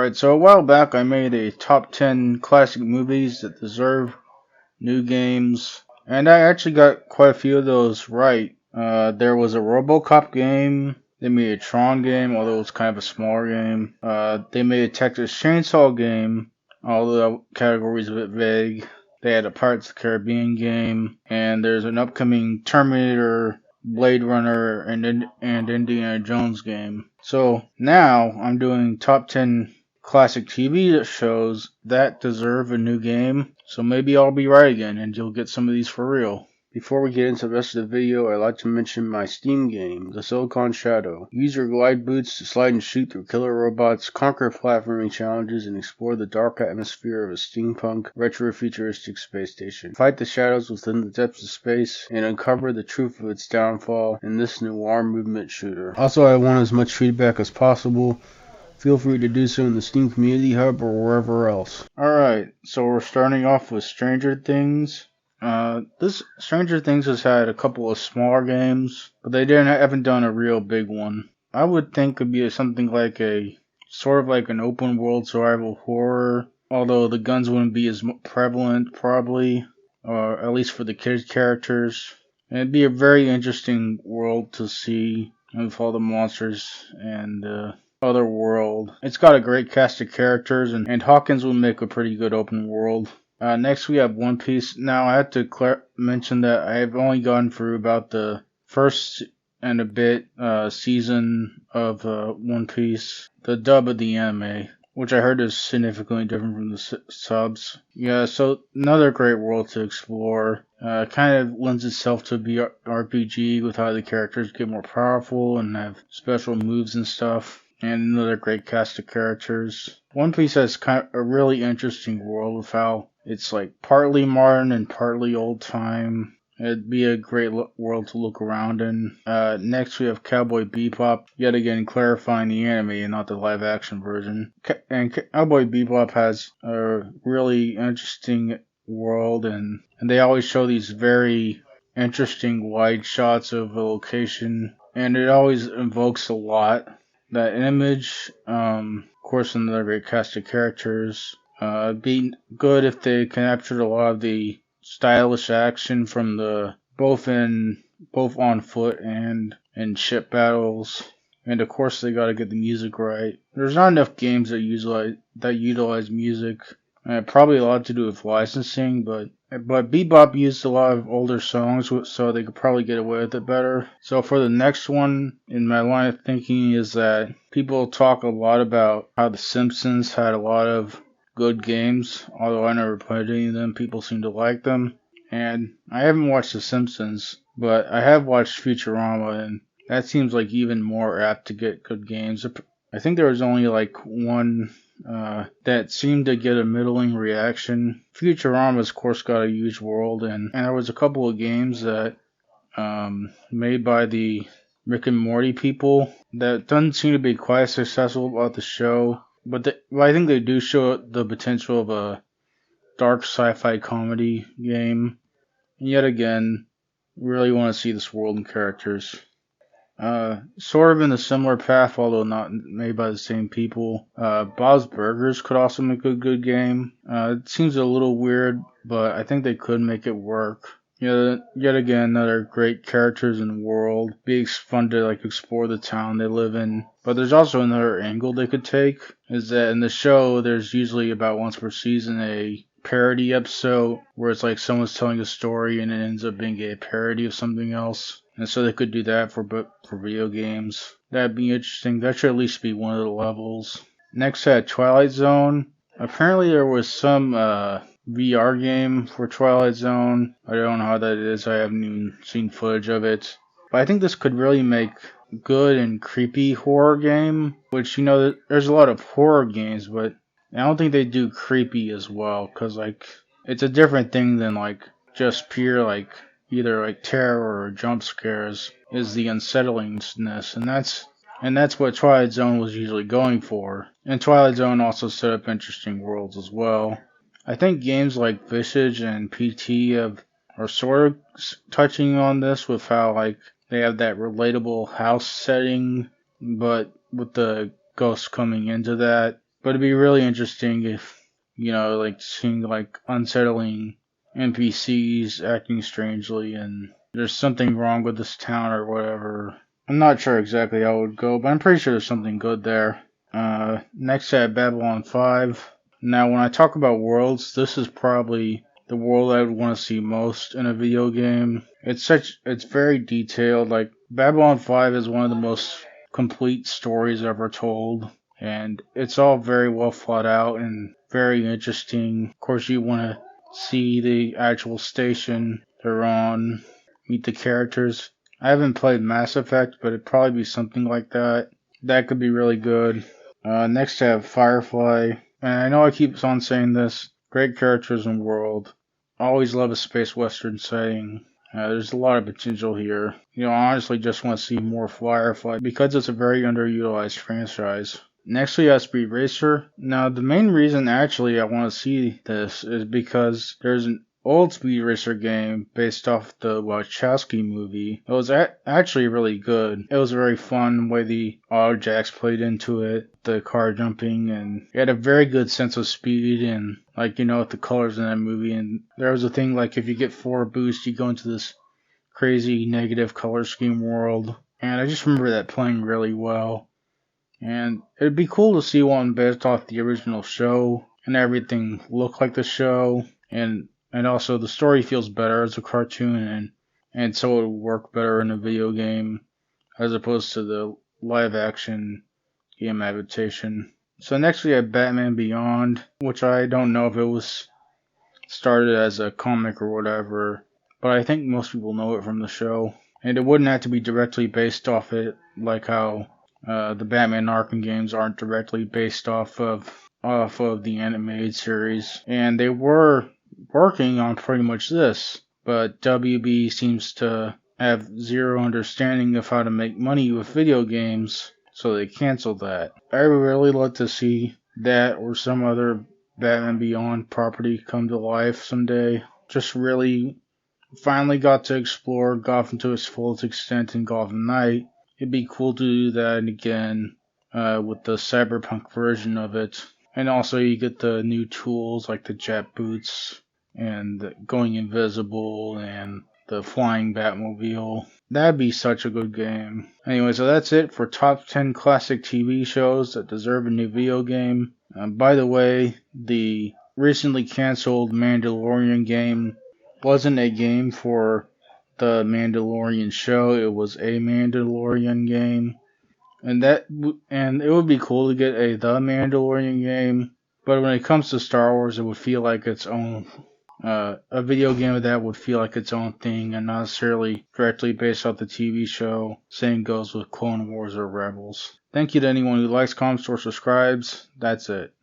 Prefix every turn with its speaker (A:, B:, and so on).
A: Alright, so a while back I made a top 10 classic movies that deserve new games, and I actually got quite a few of those right. There was a RoboCop game, they made a Tron game, although it's kind of a smaller game. They made a Texas Chainsaw game, although the category's a bit vague. They had a Pirates of the Caribbean game, and there's an upcoming Terminator, Blade Runner, and Indiana Jones game. So now I'm doing top 10 classic TV shows that deserve a new game. So maybe I'll be right again and you'll get some of these for real. Before we get into the rest of the video, I'd like to mention my Steam game, The Silicon Shadow. Use your glide boots to slide and shoot through killer robots, conquer platforming challenges, and explore the dark atmosphere of a steampunk, retro-futuristic space station. Fight the shadows within the depths of space, and uncover the truth of its downfall in this noir movement shooter. Also, I want as much feedback as possible. Feel free to do so in the Steam Community Hub or wherever else. Alright, so we're starting off with Stranger Things. This Stranger Things has had a couple of smaller games, but they haven't done a real big one. I would think it'd be something like sort of like an open world survival horror, although the guns wouldn't be as prevalent probably, or at least for the kids characters. And it'd be a very interesting world to see with all the monsters and other world. It's got a great cast of characters, and Hawkins will make a pretty good open world. Next we have One Piece. Now I have to mention that I have only gone through about the first and a bit season of One Piece, the dub of the anime, which I heard is significantly different from the subs. Yeah, so another great world to explore. Kind of lends itself to be RPG with how the characters get more powerful and have special moves and stuff. And another great cast of characters. One Piece has kind of a really interesting world with how it's like partly modern and partly old time. It'd be a great world to look around in. Next we have Cowboy Bebop, yet again clarifying the anime and not the live action version. And Cowboy Bebop has a really interesting world, and they always show these very interesting wide shots of a location, and it always invokes a lot. That image, of course, another great cast of characters. Be good if they captured a lot of the stylish action from both on foot and in ship battles. And of course, they got to get the music right. There's not enough games that utilize music. Probably a lot to do with licensing, but Bebop used a lot of older songs, so they could probably get away with it better. So for the next one, in my line of thinking is that people talk a lot about how The Simpsons had a lot of good games, although I never played any of them. People seem to like them. And I haven't watched The Simpsons, but I have watched Futurama, and that seems like even more apt to get good games. I think there was only like one that seemed to get a middling reaction. Futurama's, of course, got a huge world, and there was a couple of games that made by the Rick and Morty people that doesn't seem to be quite as successful about the show, but I think they do show the potential of a dark sci-fi comedy game. And yet again, really want to see this world and characters. Sort of in a similar path, although not made by the same people. Bob's Burgers could also make a good game. It seems a little weird, but I think they could make it work. Yet again, another great characters in the world. Be fun to explore the town they live in. But there's also another angle they could take, is that in the show, there's usually about once per season a parody episode where it's like someone's telling a story and it ends up being a parody of something else. And so they could do that for video games. That'd be interesting. That should at least be one of the levels. Next, I had Twilight Zone. Apparently there was some VR game for Twilight Zone. I don't know how that is. I haven't even seen footage of it. But I think this could really make good and creepy horror game. Which, there's a lot of horror games, but I don't think they do creepy as well. Because, it's a different thing than, just pure, either terror or jump scares, is the unsettlingness, and that's what Twilight Zone was usually going for. And Twilight Zone also set up interesting worlds as well. I think games like Visage and PT are sort of touching on this with how they have that relatable house setting, but with the ghosts coming into that. But it'd be really interesting if, like seeing like unsettling NPCs acting strangely and there's something wrong with this town or whatever. I'm not sure exactly how it would go, but I'm pretty sure there's something good there. Next I have Babylon 5. Now, when I talk about worlds, this is probably the world I would want to see most in a video game. It's very detailed. Like, Babylon 5 is one of the most complete stories ever told, and it's all very well thought out and very interesting. Of course, you want to see the actual station they're on, meet the characters. I haven't played Mass Effect, but it'd probably be something like that. That could be really good. Next, I have Firefly. And I know I keep on saying this. Great characters and world. Always love a space western setting. There's a lot of potential here. I honestly just want to see more Firefly because it's a very underutilized franchise. Next we have Speed Racer. Now the main reason actually I want to see this is because there's an old Speed Racer game based off the Wachowski movie. It was actually really good. It was very fun the way the auto jacks played into it, the car jumping, and it had a very good sense of speed and with the colors in that movie. And there was a thing like if you get 4 boosts, you go into this crazy negative color scheme world. And I just remember that playing really well. And it'd be cool to see one based off the original show and everything look like the show. And also the story feels better as a cartoon and so it would work better in a video game as opposed to the live action game adaptation. So next we have Batman Beyond, which I don't know if it was started as a comic or whatever, but I think most people know it from the show. And it wouldn't have to be directly based off it, like how the Batman Arkham games aren't directly based off of the animated series. And they were working on pretty much this, but WB seems to have zero understanding of how to make money with video games, so they canceled that. I would really love to see that or some other Batman Beyond property come to life someday. Just really finally got to explore Gotham to its fullest extent in Gotham Knight. It'd be cool to do that again with the cyberpunk version of it. And also you get the new tools like the jet boots and the going invisible and the flying Batmobile. That'd be such a good game. Anyway, so that's it for top 10 classic TV shows that deserve a new video game. By the way, the recently canceled Mandalorian game wasn't a game for the Mandalorian show, it was a Mandalorian game. And it would be cool to get The Mandalorian game, but when it comes to Star Wars, it would feel like its own. A video game of that would feel like its own thing and not necessarily directly based off the TV show. Same goes with Clone Wars or Rebels. Thank you to anyone who likes, comments, or subscribes. That's it.